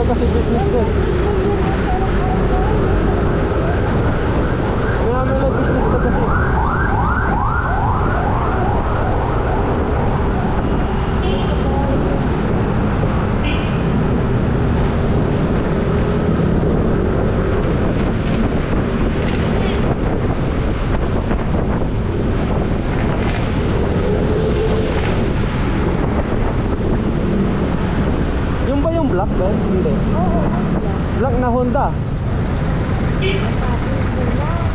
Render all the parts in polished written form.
Meron kasi business din. May business na kasi. Yung ba yung black ba? Hindi. Oo, Black na Honda.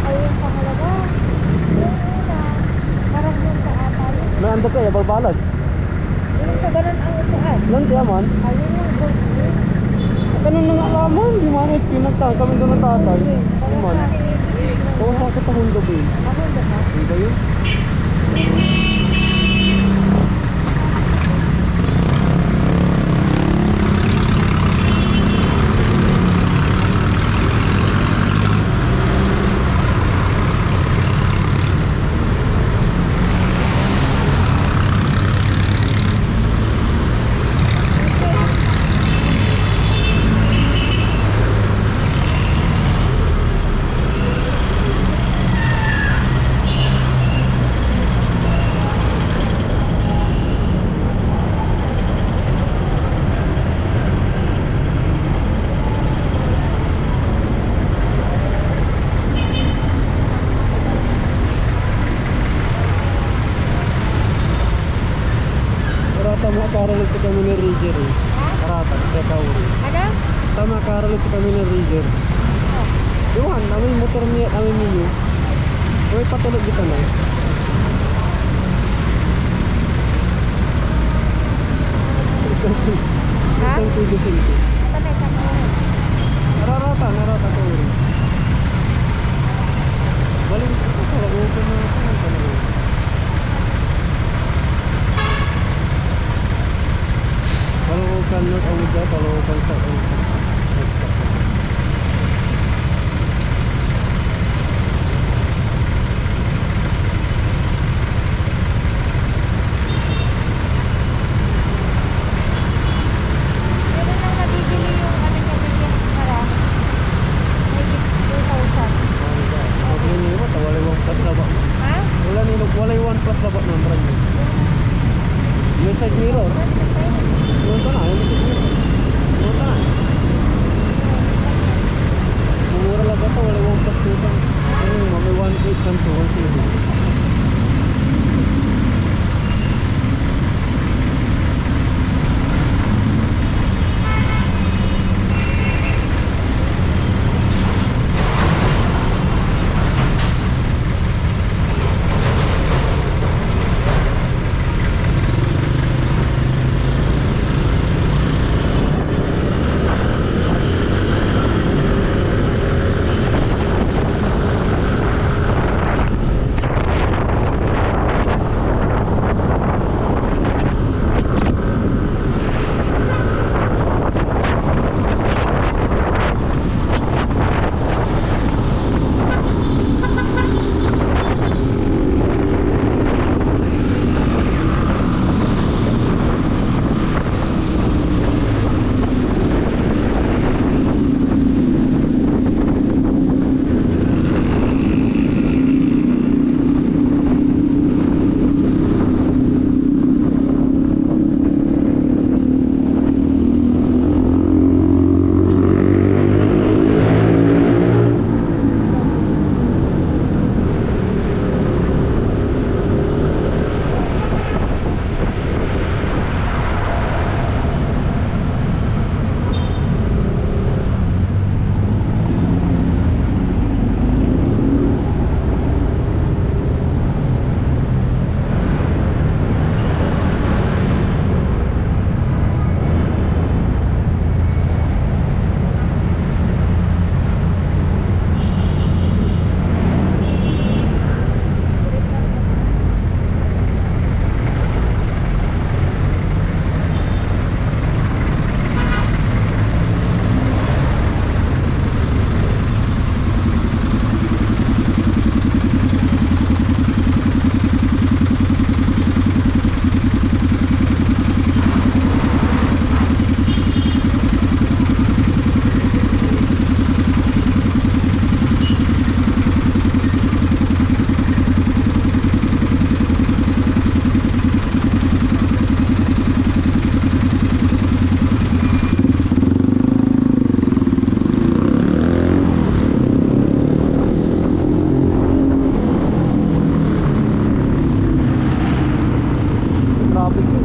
ayun sa halaga. Yung una, parang yung sa atal. May ando kaya balbalad. Yung sa ganun ang upuan. Nanti aman. Ayun yung gold. Ganun na nga alaman. Di manit pinagtang kami doon ng tatay. Di man. Kung sa Honda ba yun? Ako ba? Di ba yun? Tama karalit sa kami ng Ranger eh. Karatag, sa Kauri. Ano? Tama karalit sa kami ng Ranger. Yuhan, namin motor niya, namin ninyo. Uy, patulog kita na. Ha? Isang tudo silti. Tanay sa mga. Narata Kauri. Baling ko sa lagosan na ako ng talaga. Palawakan North Amuda, Palawakan South Amuda. Pero nang nabibili yung ano niya bigyan para may 2,000. Wala nilo, walay 1 plus laba. Ha? Wala nilo, walay 1 plus laba ng brand new. Yung side mirror. Yung ito na, yung side mirror. Yung ito na. Mumura lang ito, walay 1 plus 2. Ayun, may 1.8 lang to, 1.7.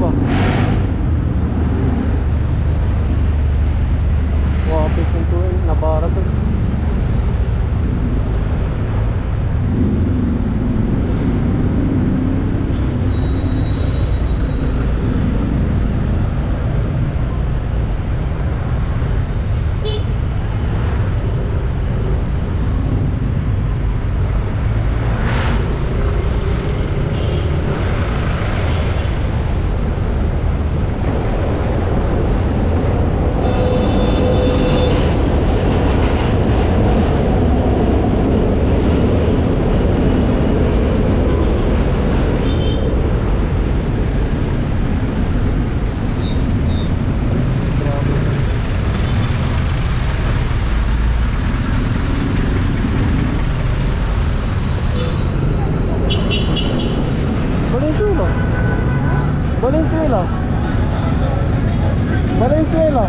ba? Wow, pintuin. Nabara to. Valenzuela. Valenzuela. Valenzuela.